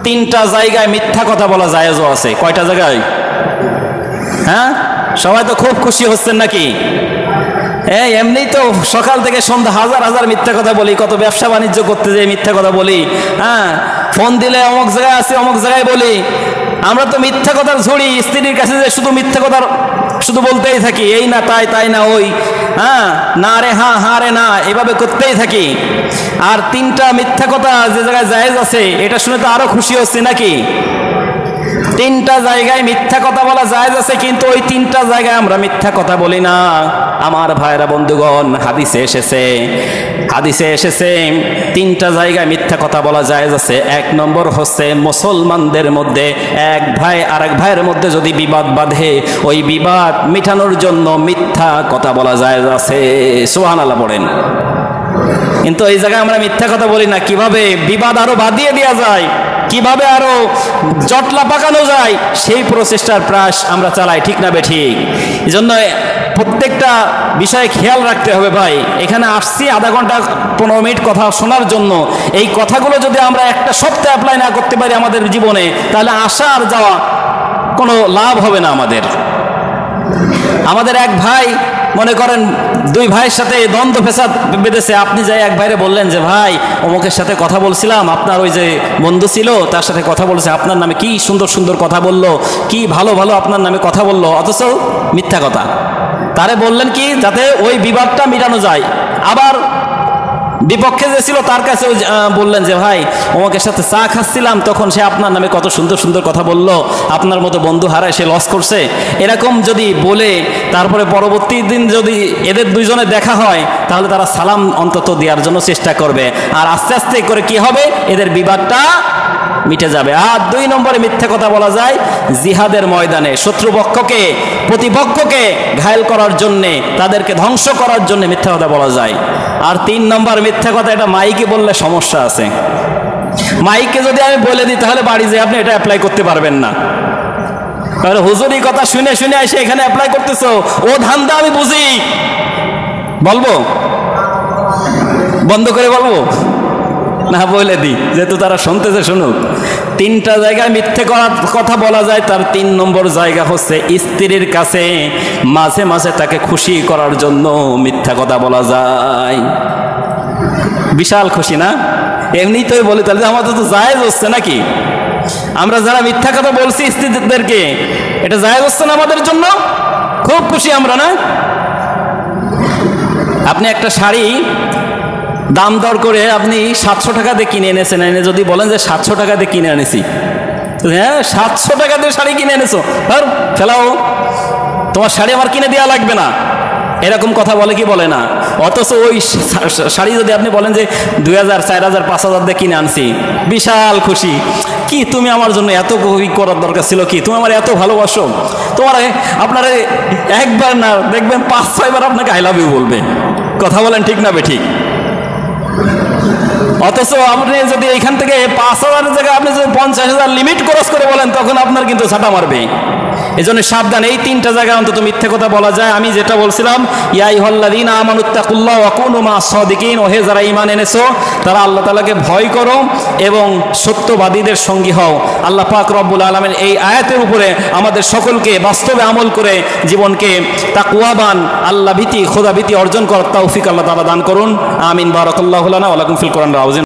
তিনটা জায়গায় মিথ্যা কথা বলা জায়েজও আছে। কয়টা জায়গায়? হ্যাঁ, সবাই তো খুব খুশি হচ্ছেন নাকি? এমনি তো সকাল থেকে সন্ধ্যা হাজার হাজার মিথ্যা কথা বলি, কত ব্যবসা বাণিজ্য করতে যাই মিথ্যা কথা বলি। হ্যাঁ, ফোন দিলে অমুক জায়গায় আছে অমুক জায়গায় বলি। আমরা তো মিথ্যা কথার ঝুড়ি, স্ত্রীর কাছে যে শুধু মিথ্যা কথা শুধু বলতেই থাকি, এই না তাই, তাই না ওই, হ্যাঁ না রে হ্যাঁ, হ্যাঁ রে না, এভাবে করতেই থাকি। আর তিনটা মিথ্যা কথা যে জায়গায় জায়েজ আছে, এটা শুনে তো আরো খুশি হচ্ছি নাকি? তিনটা জায়গায় মিথ্যা কথা বলা জায়েজ আছে, কিন্তু ওই তিনটা জায়গায় আমরা মিথ্যা কথা বলি না। আমার ভাইরা বন্ধুগণ, হাদিসে এসেছে তিনটা জায়গায় মিথ্যা কথা বলা জায়েজ আছে। এক নম্বর হচ্ছে মুসলমানদের মধ্যে এক ভাই আরেক ভাইয়ের মধ্যে যদি বিবাদ বাঁধে, ওই বিবাদ মিটানোর জন্য মিথ্যা কথা বলা জায়েজ আছে। সুবহানাল্লাহ পড়েন। কিন্তু এই জায়গায় আমরা মিথ্যা কথা বলি না। কিভাবে বিবাদ আরো বাঁধিয়ে দেওয়া যায়, কিভাবে আরো জটলা পাকানো যায়, সেই প্রচেষ্টার প্রয়াস আমরা চালাই, ঠিক না বেঠিক? এই জন্য প্রত্যেকটা বিষয়ে খেয়াল রাখতে হবে। ভাই, এখানে আসছি আধা ঘন্টা 15 মিনিট কথা শোনার জন্য। এই কথাগুলো যদি আমরা একটা সপ্তাহে অ্যাপ্লাই না করতে পারি আমাদের জীবনে, তাহলে আসা আর যাওয়া কোনো লাভ হবে না আমাদের। আমাদের এক ভাই, মনে করেন দুই ভাইয়ের সাথে দ্বন্দ্ব ফেসাদ বেঁধেছে। আপনি যাই এক ভাইরে বললেন যে ভাই অমুকের সাথে কথা বলছিলাম, আপনার ওই যে বন্ধু ছিল তার সাথে কথা বলছে, আপনার নামে কি সুন্দর সুন্দর কথা বললো, কি ভালো ভালো আপনার নামে কথা বললো, অথচ মিথ্যা কথা। তারে বললেন কি, যাতে ওই বিবাদটা মিটানো যায়। আবার বিপক্ষে যে ছিল তার কাছে বললেন যে ভাই অমুকের সাথে চা খাচ্ছিলাম, তখন সে আপনার নামে কত সুন্দর সুন্দর কথা বললো, আপনার মতো বন্ধু হারায় সে লস করছে। এরকম যদি বলে তারপরে পরবর্তী দিন যদি এদের দুইজনে দেখা হয়, তাহলে তারা সালাম অন্তত দেওয়ার জন্য চেষ্টা করবে। আর আস্তে আস্তে করে কি হবে, এদের বিবাদটা মিটে যাবে। আর 2 নম্বরে মিথ্যা কথা বলা যায় জিহাদের ময়দানে শত্রুপক্ষকে প্রতিপক্ষকে ঘায়েল করার জন্যে, তাদেরকে ধ্বংস করার জন্য মিথ্যা কথা বলা যায়। আর 3 নম্বর মিথ্যা কথা, এটা মাইকে বললে সমস্যা আছে। মাইকে যদি আমি বলে দিই, তাহলে বাড়ি যেয়ে আপনি এটা অ্যাপ্লাই করতে পারবেন না। তাহলে হুজুরি কথা শুনে শুনে এসে এখানে অ্যাপ্লাই করতেছো, ও ধান্দা আমি বুঝি। বলবো, বন্ধ করে বলবো না বলে দিই, যেহেতু তারা শুনতেছে শুনুক। 3টা জায়গায় মিথ্যে কথা বলা যায়। তার 3 নম্বর জায়গা হচ্ছে স্ত্রীর কাছে মাঝে মাঝে তাকে খুশি করার জন্য মিথ্যা কথা বলা যায়। বিশাল খুশি না? এমনি তো বলি, তাহলে আমাদের তো জায়েজ হচ্ছে নাকি? আমরা যারা মিথ্যা কথা বলছি স্ত্রীদেরকে, এটা জায়েজ হচ্ছে না আমাদের জন্য? খুব খুশি আমরা না? আপনি একটা শাড়ি দাম দর করে আপনি 700 টাকা দিয়ে কিনে এনেছেন, এনে যদি বলেন যে 700 টাকা দিয়ে কিনে এনেছি, হ্যাঁ 700 টাকা দিয়ে শাড়ি কিনে এনেছো, আর ফেলাও, তোমার শাড়ি আমার কিনে দেওয়া লাগবে না, এরকম কথা বলে কি বলে না? অথচ ওই শাড়ি যদি আপনি বলেন যে 2000 4000 5000 দিয়ে কিনে আনছি, বিশাল খুশি। কি তুমি আমার জন্য এত করার দরকার ছিল কি? তুমি আমার এত ভালোবাসো, তোমার আপনারা একবার না দেখবেন 5-6 বার আপনাকে আই লাভ ইউ বলবে। কথা বলেন ঠিক না বেঠিক? অথচ আপনি যদি এখান থেকে 5000 জায়গায় আপনি যদি 50,000 লিমিট ক্রস করে বলেন, তখন আপনার কিন্তু ছাটা মারবে। এই জন্য সাবধান, এই 3টা জায়গায় অন্তত মিথ্যে কথা বলা যায়। আমি যেটা বলছিলাম, ইয়া আইয়ুহাল্লাযীনা আমানুত্তাকুল্লাহ ওয়া কুনু মা'আস সাদিকিন, ওহে যারা ঈমান এনেছো তারা আল্লাহ তাআলাকে ভয় করো এবং সত্যবাদীদের সঙ্গী হও। আল্লাহ পাক রব্বুল আলামিন এই আয়াতের উপরে আমাদের সকলকে বাস্তবে আমল করে জীবনকে তাকওয়াবান, আল্লাহ ভীতি খোদা ভীতি অর্জন করার তৌফিক আল্লাহ তাআলা দান করুন। আমিন। বারাকাল্লাহু লানা ওয়া লাকুম ফিল কোরআন।